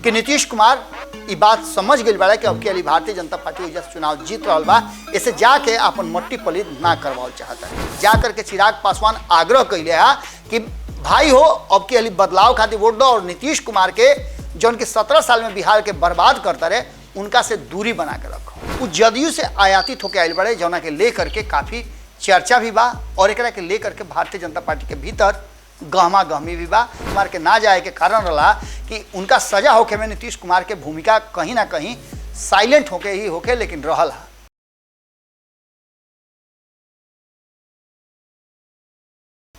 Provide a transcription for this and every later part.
कि नीतीश कुमार ये बात समझ गई बड़ा कि अब के भारतीय जनता पार्टी वजह से चुनाव जीत रहा बा, इसे जाके अपन मट्टी पलीद ना करवाओ चाहता है। जा करके चिराग पासवान आग्रह कैले है कि भाई हो अब के बदलाव खातिर वोट दो और नीतीश कुमार के जो उनके 17 साल में बिहार के बर्बाद करता रहे उनका से दूरी बना के रखो। वो जदयू से आयातित होकर आयल बड़े जौना के लेकर के काफ़ी चर्चा भी बा और एक के लेकर के भारतीय जनता पार्टी के भीतर गहमा गहमी भी बा। कुमार के ना जाए के कारण रहा कि उनका सजा होके में नीतीश कुमार के भूमिका कहीं ना कहीं साइलेंट होके ही होके लेकिन रहल है।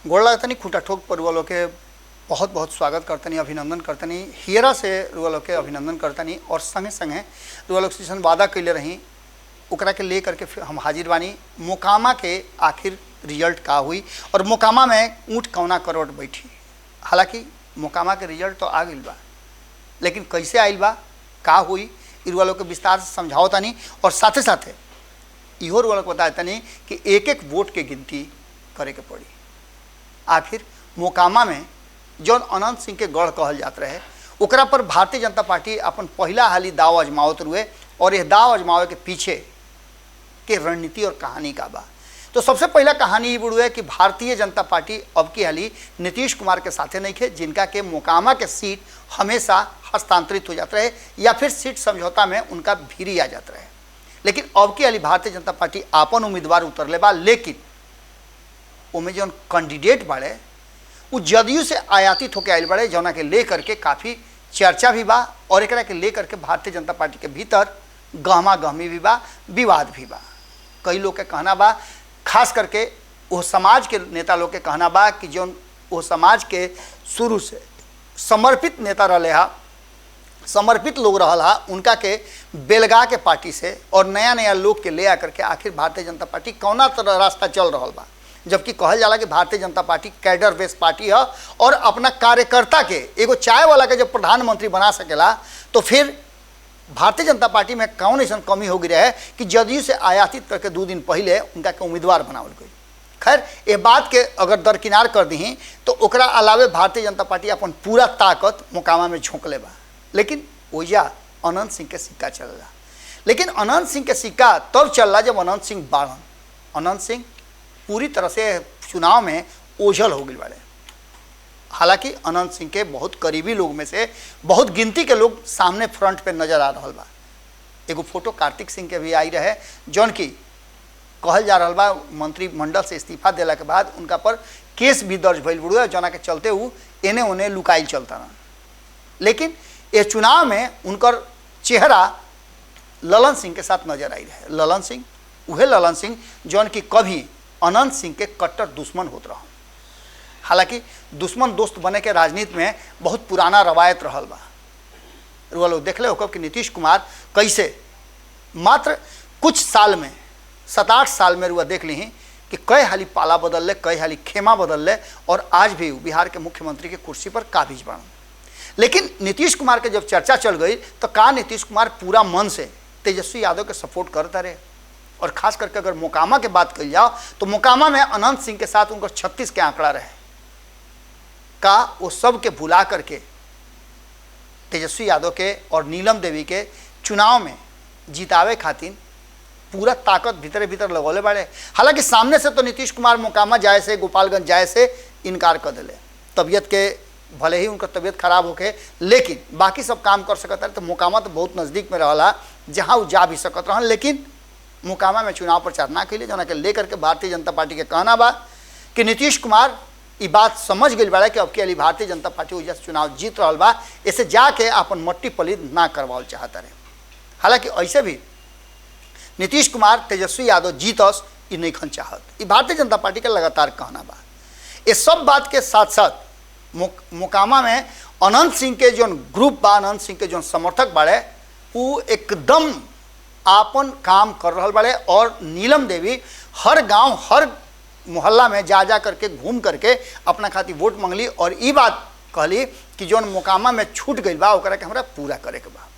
गोड़ लगतनी खूटा ठोक पर रुआ के बहुत बहुत स्वागत करतनी, अभिनंदन करतनी, हियरा से रुआ के अभिनंदन करतनी और संगे संगे रुआ से वादा कैले रही ओकरा के ले करके फिर हम हाजिर बानी। मोकामा के आखिर रिजल्ट का हुई और मोकामा में ऊँट कौना करोड़ बैठी। हालांकि मोकामा के रिजल्ट तो आ गई बा, लेकिन कैसे आइल बा का हुई रुआ के विस्तार से समझाओ तनी और साथे साथे इहो रुआ बताए तनी कि एक एक वोट के गिनती करे के पड़ी। आखिर मोकामा में जौन अनंत सिंह के गढ़ कहल जात रहे ओकरा पर भारतीय जनता पार्टी अपन पहला हाली दाव आजमावत रुए और यह दाव आजमावे के पीछे के रणनीति और कहानी का बा। तो सबसे पहला कहानी ये बुढ़ू है कि भारतीय जनता पार्टी अब की हाली नीतीश कुमार के साथे नहीं थे, जिनका के मोकामा के सीट हमेशा हस्तांतरित हो जाता रहे या फिर सीट समझौता में उनका भीरी आ जाता रहे। लेकिन अब की हाली भारतीय जनता पार्टी आपन उम्मीदवार उतरले बा, लेकिन उनमें जो कैंडिडेट बाड़े वो जदयू से आयातित होकर आयल बड़े जौना के ले करके काफ़ी चर्चा भी बा और एक के ले करके भारतीय जनता पार्टी के भीतर गहमा गहमी भी बा, विवाद भी बा। कई लोग के कहना बा, खास करके वो समाज के नेता लोग के कहना बा कि जो वो समाज के शुरू से समर्पित नेता रहे हा, समर्पित लोग रहल हा, उनका के बेलगा के पार्टी से और नया नया लोग के ले आकर के आखिर भारतीय जनता पार्टी कौना तरह रास्ता चल रहा बा। जबकि कहल जाला कि Bharatiya Janata party cadre based party है और अपना कार्यकर्ता के एगो चाय वाला के जब प्रधानमंत्री बना सकेला तो फिर भारतीय जनता पार्टी में कौन ऐसा कमी हो गई रहे कि जदयू से आयातित करके 2 दिन पहले उनका के उम्मीदवार बनावल गई। खैर ये बात के अगर दरकिनार कर दी तो ओकरा अलावे भारतीय जनता पार्टी अपन पूरा ताकत मोकामा में झोंकले बा। लेकिन ओइजा अनंत सिंह के सिक्का चलला, लेकिन अनंत सिंह के सिक्का तब चलला जब अनंत सिंह बाड़न। अनंत सिंह पूरी तरह से चुनाव में ओझल हो गए बाड़े। हालांकि अनंत सिंह के बहुत करीबी लोग में से बहुत गिनती के लोग सामने फ्रंट पे नजर आ रहा बा। एगो फोटो कार्तिक सिंह के भी आई रहे जौन की कहल जा रहा बा मंत्रिमंडल से इस्तीफा देला के बाद उनका पर केस भी दर्ज भइल बुढ़ू जना के चलते वो एने ओने लुकाइल चलता रहा। लेकिन ये चुनाव में उनकर चेहरा ललन सिंह के साथ नजर आई रहे। ललन सिंह वह ललन सिंह जौन की कभी अनंत सिंह के कट्टर दुश्मन होत रहा। हालांकि दुश्मन दोस्त बने के राजनीति में बहुत पुराना रवायत रहल बा। रुआ लोग देख ले हो कि नीतीश कुमार कैसे मात्र कुछ साल में 7-8 साल में रुआ देख ली कि कई हाली पाला बदल ले, कई हाली खेमा बदल ले और आज भी बिहार के मुख्यमंत्री की कुर्सी पर काबिज बन। लेकिन नीतीश कुमार के जब चर्चा चल गई तो का नीतीश कुमार पूरा मन से तेजस्वी यादव के सपोर्ट करता रहे। और खास करके अगर मोकामा के बात कही जाओ तो मोकामा में अनंत सिंह के साथ उनको 36 के आंकड़ा रहे का वो सब के भुला करके तेजस्वी यादव के और नीलम देवी के चुनाव में जितावे खातिर पूरा ताकत भीतर भीतर लगौले बाड़े। हालांकि सामने से तो नीतीश कुमार मोकामा जाए से, गोपालगंज जाए से इनकार कर दिले, तबीयत के भले ही उनका तबीयत खराब होके, लेकिन बाकी सब काम कर सकता है। तो मोकामा तो बहुत नज़दीक में रहा जहाँ वो जा भी सकत रहन, लेकिन मोकामा में चुनाव प्रचार ना के लिए जना के लेकर के भारतीय जनता पार्टी के कहना बा कि नीतीश कुमार ये बात समझ गई बड़ा कि अब के भारतीय जनता पार्टी वजह से चुनाव जीत रहा बा, इसे जाके अपन मट्टी पलीद ना करवाओ चाहता रहे। हालांकि ऐसे भी नीतीश कुमार तेजस्वी यादव जीतस ये नहीं खन चाहत, ये भारतीय जनता पार्टी का लगातार कहना बा। ये सब बात के साथ साथ मोकामा में अनंत सिंह के जो ग्रुप बा, अनंत सिंह के जो समर्थक बाड़े वो एकदम आपन काम कर रहा बड़े और नीलम देवी हर गांव हर मोहल्ला में जा जा करके घूम करके अपना खातिर वोट मांगली और ये बात कहली कि जो मोकामा में छूट गई बा ओकरा के हमरा पूरा करे के बा।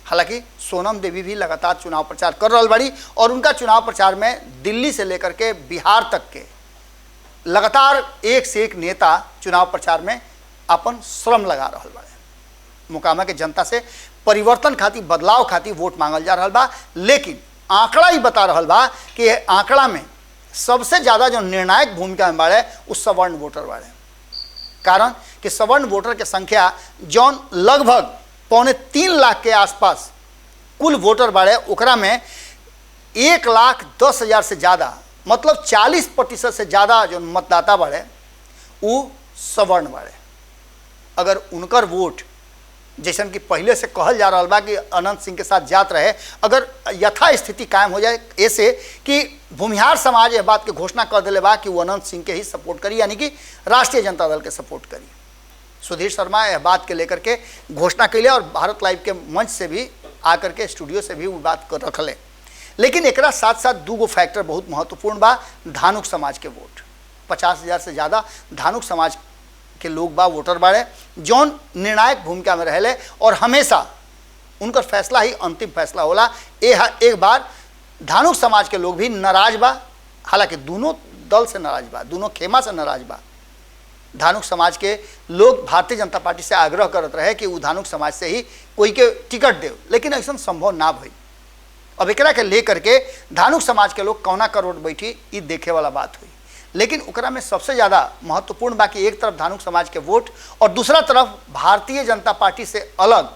हालांकि सोनम देवी भी लगातार चुनाव प्रचार कर रहा बड़ी और उनका चुनाव प्रचार में दिल्ली से लेकर के बिहार तक के लगातार एक से एक नेता चुनाव प्रचार में अपन श्रम लगा रहा बड़े। मोकामा के जनता से परिवर्तन खातिर, बदलाव खातिर वोट मांगल जा रहा बा। लेकिन आंकड़ा ही बता रहा बा कि आंकड़ा में सबसे ज़्यादा जो निर्णायक भूमिका में बाड़े उस सवर्ण वोटर बाड़े। कारण कि सवर्ण वोटर के संख्या जौन लगभग 3.25 लाख के आसपास कुल वोटर बाड़े, ओकरा में 1,10,000 से ज़्यादा, मतलब 40% से ज़्यादा जो मतदाता बाड़े वो सवर्ण बाड़े। अगर उनकर वोट जैसन कि पहले से कहल जा रहा बा कि अनंत सिंह के साथ जात रहे, अगर यथास्थिति कायम हो जाए, ऐसे कि भूमिहार समाज यह बात की घोषणा कर दिले बा कि वो अनंत सिंह के ही सपोर्ट करी, यानी कि राष्ट्रीय जनता दल के सपोर्ट करी। सुधीर शर्मा यह बात के लेकर के घोषणा कैले और भारत लाइव के मंच से भी आकर के स्टूडियो से भी वो बात कर रखले। लेकिन एकरा साथ साथ दूगो फैक्टर बहुत महत्वपूर्ण बा। धानुक समाज के वोट 50,000 से ज़्यादा धानुक समाज के लोग बा, वोटर बाड़े, जौन निर्णायक भूमिका में रहले और हमेशा उनकर फैसला ही अंतिम फैसला होला। एक बार धानुक समाज के लोग भी नाराज बा, हालांकि दोनों दल से नाराज बा, दोनों खेमा से नाराज बा। धानुक समाज के लोग भारतीय जनता पार्टी से आग्रह करत रहे कि वो धानुक समाज से ही कोई के टिकट दे, लेकिन ऐसा संभव ना भई। अब एकरा के लेकर के धानुक समाज के लोग कौना करोड़ बैठी, ये देखे वाला बात हुई। लेकिन ओकरा में सबसे ज़्यादा महत्वपूर्ण बाकी एक तरफ धानुक समाज के वोट और दूसरा तरफ भारतीय जनता पार्टी से अलग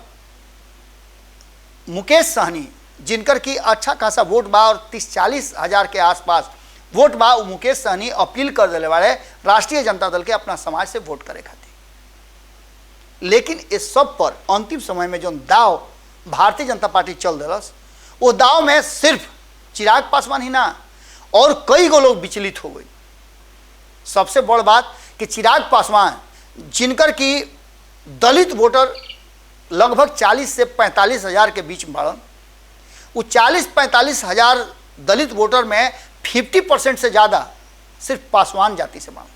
मुकेश सहनी, जिनकर की अच्छा खासा वोट बा और 30-40 हज़ार के आसपास वोट बा, वो मुकेश सहनी अपील कर दिले वाले राष्ट्रीय जनता दल के अपना समाज से वोट करे खातिर। लेकिन इस सब पर अंतिम समय में जो दाव भारतीय जनता पार्टी चल दिलस, वो दाव में सिर्फ चिराग पासवान ही ना और कई गो लोग विचलित हो गई। सबसे बड़ बात कि चिराग पासवान, जिनकर की दलित वोटर लगभग 40 से 45 हज़ार के बीच में बढ़न, वो 40-45 हज़ार दलित वोटर में 50% से ज़्यादा सिर्फ पासवान जाति से बढ़न,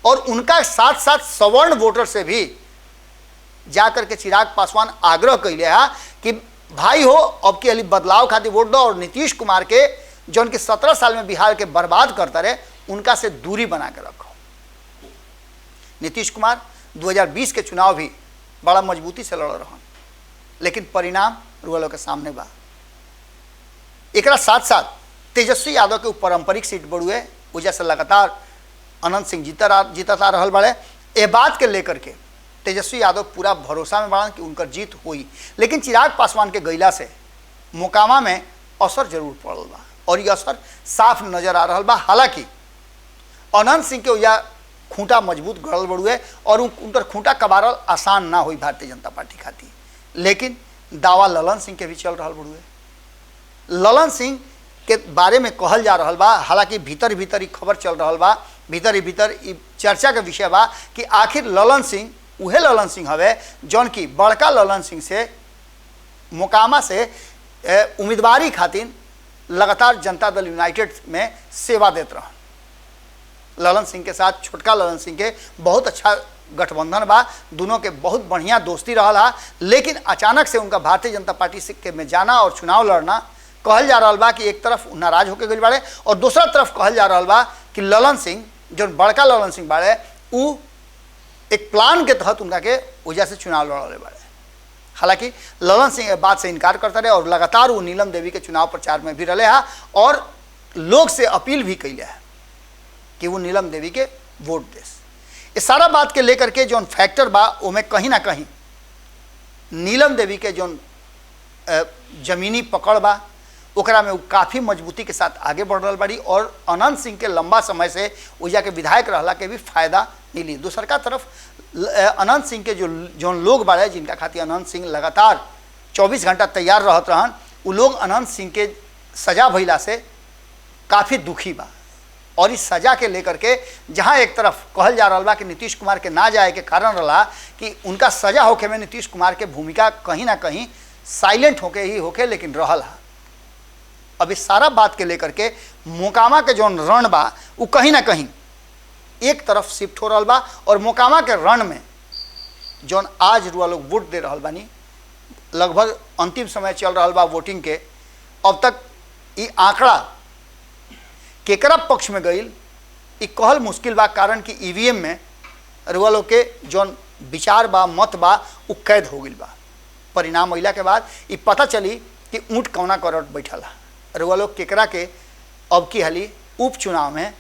और उनका साथ साथ सवर्ण वोटर से भी जाकर के चिराग पासवान आग्रह कैले है कि भाई हो, अब के अली बदलाव खातिर वोट दो और नीतीश कुमार के जो उनके 17 साल में बिहार के बर्बाद करता रहे, उनका से दूरी बना के रखो। नीतीश कुमार 2020 के चुनाव भी बड़ा मजबूती से लड़ रहा, लेकिन परिणाम रुआ के सामने बा। एकरा साथ साथ तेजस्वी यादव के पारंपरिक सीट बढ़ुए, वजह से लगातार अनंत सिंह जीतता रहल बड़े। ए बात के लेकर के तेजस्वी यादव पूरा भरोसा में बढ़न कि उनकर जीत हुई। लेकिन चिराग पासवान के गैला से मोकामा में असर जरूर पड़ल बा और ये असर साफ नजर आ रहा बा। हालांकि अनंत सिंह के वजह खूंटा मजबूत गड़ल बड़ुए और उनकर खूंटा कबारल आसान ना हुई भारतीय जनता पार्टी खातिर। लेकिन दावा ललन सिंह के भी चल रहा बड़ुए। ललन सिंह के बारे में कहल जा रहा बा, हालांकि भीतर भीतर ही खबर चल रहा बा, भीतर ही भीतर चर्चा के विषय बा कि आखिर ललन सिंह उहे ललन सिंह हवे जौन की बड़का ललन सिंह से मोकामा से उम्मीदवारी खातिर लगातार जनता दल यूनाइटेड में सेवा देते रहा। ललन सिंह के साथ छोटका ललन सिंह के बहुत अच्छा गठबंधन बा, दोनों के बहुत बढ़िया दोस्ती रहा। लेकिन अचानक से उनका भारतीय जनता पार्टी से में जाना और चुनाव लड़ना कहल जा रहा बा कि एक तरफ नाराज होकर गई बाड़े और दूसरा तरफ कहल जा रहा बा कि ललन सिंह जो बड़का ललन सिंह बाड़े वो एक प्लान के तहत उनका के वजह से चुनाव लड़े बाड़े। हालांकि ललन सिंह बात से इनकार करते रहे और लगातार वो नीलम देवी के चुनाव प्रचार में भी रहे हैं और लोग से अपील भी कैले है कि वो नीलम देवी के वोट दे। इस सारा बात के लेकर के जो फैक्टर बा उनमें कहीं ना कहीं नीलम देवी के जो जमीनी पकड़ बा ओकरा में वो काफ़ी मजबूती के साथ आगे बढ़ रहा बड़ी और अनंत सिंह के लंबा समय से वजह के विधायक रहला के भी फायदा मिली। दूसर का तरफ अनंत सिंह के जो लोग बाड़े जिनका खातिर अनंत सिंह लगातार 24 घंटा तैयार रहत रहन, वो लोग अनंत सिंह के सजा भइला से काफ़ी दुखी बा। और इस सजा के लेकर के जहाँ एक तरफ कहल जा रहा बा कि नीतीश कुमार के ना जाए के कारण रहा कि उनका सजा होके में नीतीश कुमार के भूमिका कहीं ना कहीं साइलेंट होके ही होके लेकिन रहल है। अब इस सारा बात के लेकर के मोकामा के जो रण बा वो कहीं ना कहीं एक तरफ शिफ्ट हो रहा बा और मोकामा के रण में जौन आज रुआ लोग वोट दे रहा बानी, लगभग अंतिम समय चल रहा बा वोटिंग के। अब तक ये आंकड़ा केकरा पक्ष में गई ये कहल मुश्किल बा, कारण कि ईवीएम में रुआ लोग के जौन विचार बा मत बा उ कैद हो गई बा। परिणाम अइला के बाद ई पता चली कि ऊँट कौना करट बैठल है। रुआ लोग केकरा के अब की हाली उपचुनाव में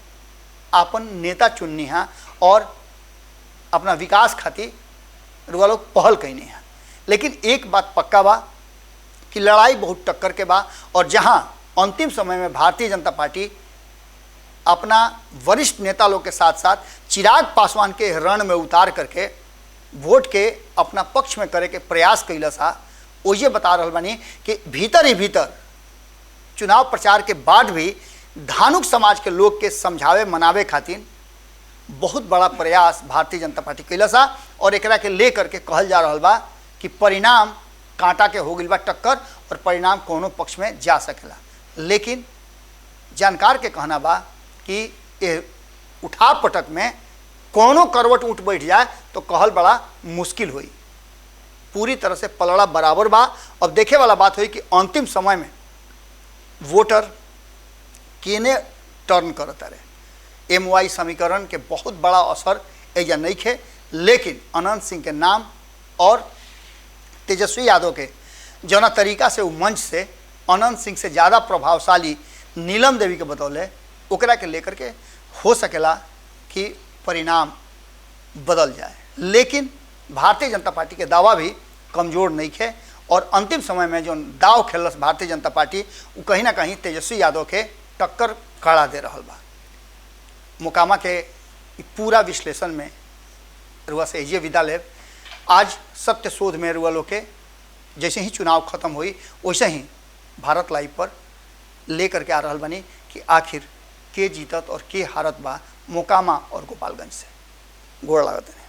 आपन नेता चुननी है और अपना विकास खातिर रुआ लोग पहल कैनी है। लेकिन एक बात पक्का बा कि लड़ाई बहुत टक्कर के बा और जहां अंतिम समय में भारतीय जनता पार्टी अपना वरिष्ठ नेता लोग के साथ साथ चिराग पासवान के रण में उतार करके वोट के अपना पक्ष में करे के प्रयास कैलस हा, वो ये बता रहा बानी कि भीतर ही भीतर चुनाव प्रचार के बाद भी धानुक समाज के लोग के समझावे मनावे खातिर बहुत बड़ा प्रयास भारतीय जनता पार्टी कैलस हा और एकरा के लेकर के कहल जा रहा बा कि परिणाम कांटा के हो गई बा टक्कर और परिणाम कोनो पक्ष में जा सकेला। लेकिन जानकार के कहना बा कि ये उठा पटक में कोनो करवट उठ बैठ जाए तो कहल बड़ा मुश्किल हुई। पूरी तरह से पलड़ा बराबर बा। अब देखे वाला बात हुई कि अंतिम समय में वोटर केने टर्न करता रहे। MY समीकरण के बहुत बड़ा असर एजा नहीं खे, लेकिन अनंत सिंह के नाम और तेजस्वी यादव के जौना तरीका से वो मंच से अनंत सिंह से ज़्यादा प्रभावशाली नीलम देवी के बतौले ओकरा के लेकर के हो सकेला कि परिणाम बदल जाए। लेकिन भारतीय जनता पार्टी के दावा भी कमज़ोर नहीं है और अंतिम समय में जो दाव खेलस भारतीय जनता पार्टी वो कहीं ना कहीं तेजस्वी यादव के टक्कर खड़ा दे रहा बा। मोकामा के पूरा विश्लेषण में रुआ से ये विदा लेब। आज सत्य शोध में रुआ लोग के जैसे ही चुनाव खत्म हुई वैसे ही भारत लाइव पर लेकर के आ रहा बनी कि आखिर के जीतत और के हारत बा मोकामा और गोपालगंज से। गोड़ लागत है।